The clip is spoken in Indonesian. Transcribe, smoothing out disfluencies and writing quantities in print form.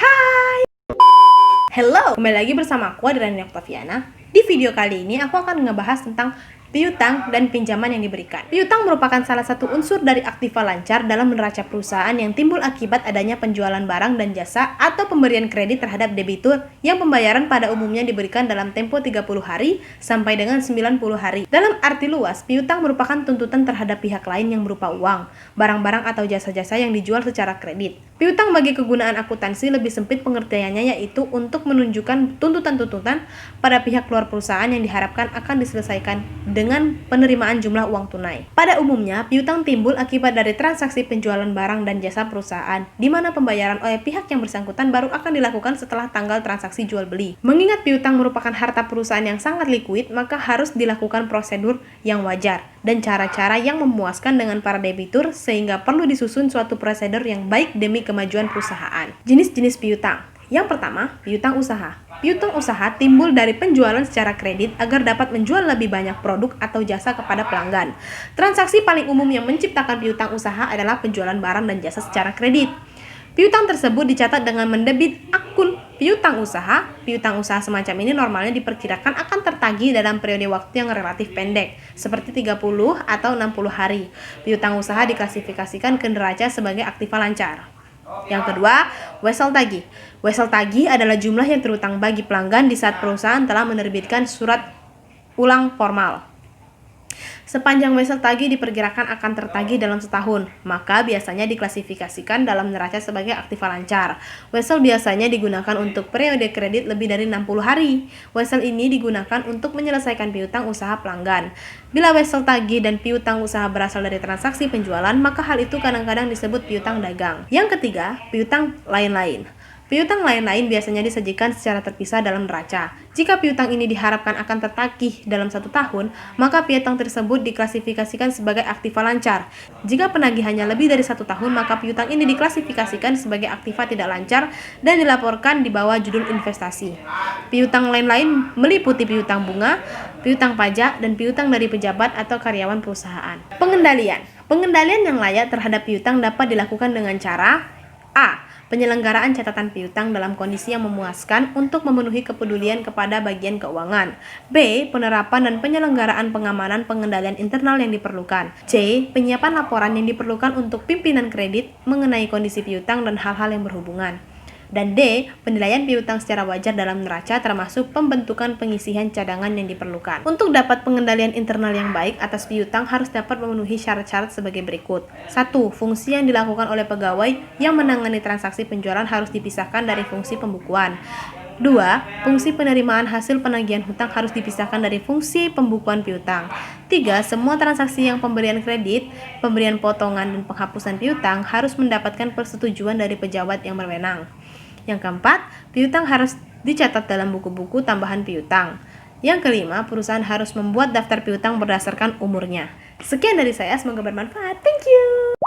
Hai, hello, kembali lagi bersama aku Adrani Oktaviana. Di video kali ini aku akan ngebahas tentang piutang dan pinjaman yang diberikan. Piutang merupakan salah satu unsur dari aktiva lancar dalam neraca perusahaan yang timbul akibat adanya penjualan barang dan jasa atau pemberian kredit terhadap debitur yang pembayaran pada umumnya diberikan dalam tempo 30 hari sampai dengan 90 hari. Dalam arti luas, piutang merupakan tuntutan terhadap pihak lain yang berupa uang, barang-barang atau jasa-jasa yang dijual secara kredit. Piutang bagi kegunaan akuntansi lebih sempit pengertiannya, yaitu untuk menunjukkan tuntutan-tuntutan pada pihak luar perusahaan yang diharapkan akan diselesaikan dengan penerimaan jumlah uang tunai. Pada umumnya, piutang timbul akibat dari transaksi penjualan barang dan jasa perusahaan, di mana pembayaran oleh pihak yang bersangkutan baru akan dilakukan setelah tanggal transaksi jual beli. Mengingat piutang merupakan harta perusahaan yang sangat likuid, maka harus dilakukan prosedur yang wajar dan cara-cara yang memuaskan dengan para debitur, sehingga perlu disusun suatu prosedur yang baik demi kemajuan perusahaan. Jenis-jenis piutang. Yang pertama, piutang usaha. Piutang usaha timbul dari penjualan secara kredit agar dapat menjual lebih banyak produk atau jasa kepada pelanggan. Transaksi paling umum yang menciptakan piutang usaha adalah penjualan barang dan jasa secara kredit. Piutang tersebut dicatat dengan mendebit akun piutang usaha. Piutang usaha semacam ini normalnya diperkirakan akan tertagih dalam periode waktu yang relatif pendek, seperti 30 atau 60 hari. Piutang usaha diklasifikasikan ke neraca sebagai aktiva lancar. Yang kedua, wesel tagih. Wesel tagih adalah jumlah yang terutang bagi pelanggan di saat perusahaan telah menerbitkan surat ulang formal. Sepanjang wesel tagih diperkirakan akan tertagih dalam setahun, maka biasanya diklasifikasikan dalam neraca sebagai aktiva lancar. Wesel biasanya digunakan untuk periode kredit lebih dari 60 hari. Wesel ini digunakan untuk menyelesaikan piutang usaha pelanggan. Bila wesel tagih dan piutang usaha berasal dari transaksi penjualan, maka hal itu kadang-kadang disebut piutang dagang. Yang ketiga, piutang lain-lain. Piutang lain-lain biasanya disajikan secara terpisah dalam neraca. Jika piutang ini diharapkan akan tertagih dalam 1 tahun, maka piutang tersebut diklasifikasikan sebagai aktiva lancar. Jika penagihannya lebih dari 1 tahun, maka piutang ini diklasifikasikan sebagai aktiva tidak lancar dan dilaporkan di bawah judul investasi. Piutang lain-lain meliputi piutang bunga, piutang pajak, dan piutang dari pejabat atau karyawan perusahaan. Pengendalian. Pengendalian yang layak terhadap piutang dapat dilakukan dengan cara A. Penyelenggaraan catatan piutang dalam kondisi yang memuaskan untuk memenuhi kepedulian kepada bagian keuangan. B. Penerapan dan penyelenggaraan pengamanan pengendalian internal yang diperlukan. C. Penyiapan laporan yang diperlukan untuk pimpinan kredit mengenai kondisi piutang dan hal-hal yang berhubungan. Dan D. Penilaian piutang secara wajar dalam neraca, termasuk pembentukan pengisian cadangan yang diperlukan. Untuk dapat pengendalian internal yang baik atas piutang harus dapat memenuhi syarat-syarat sebagai berikut. 1. Fungsi yang dilakukan oleh pegawai yang menangani transaksi penjualan harus dipisahkan dari fungsi pembukuan. 2. Fungsi penerimaan hasil penagihan hutang harus dipisahkan dari fungsi pembukuan piutang. 3. Semua transaksi yang pemberian kredit, pemberian potongan, dan penghapusan piutang harus mendapatkan persetujuan dari pejabat yang berwenang. Yang keempat, piutang harus dicatat dalam buku-buku tambahan piutang. Yang kelima, perusahaan harus membuat daftar piutang berdasarkan umurnya. Sekian dari saya, semoga bermanfaat. Thank you!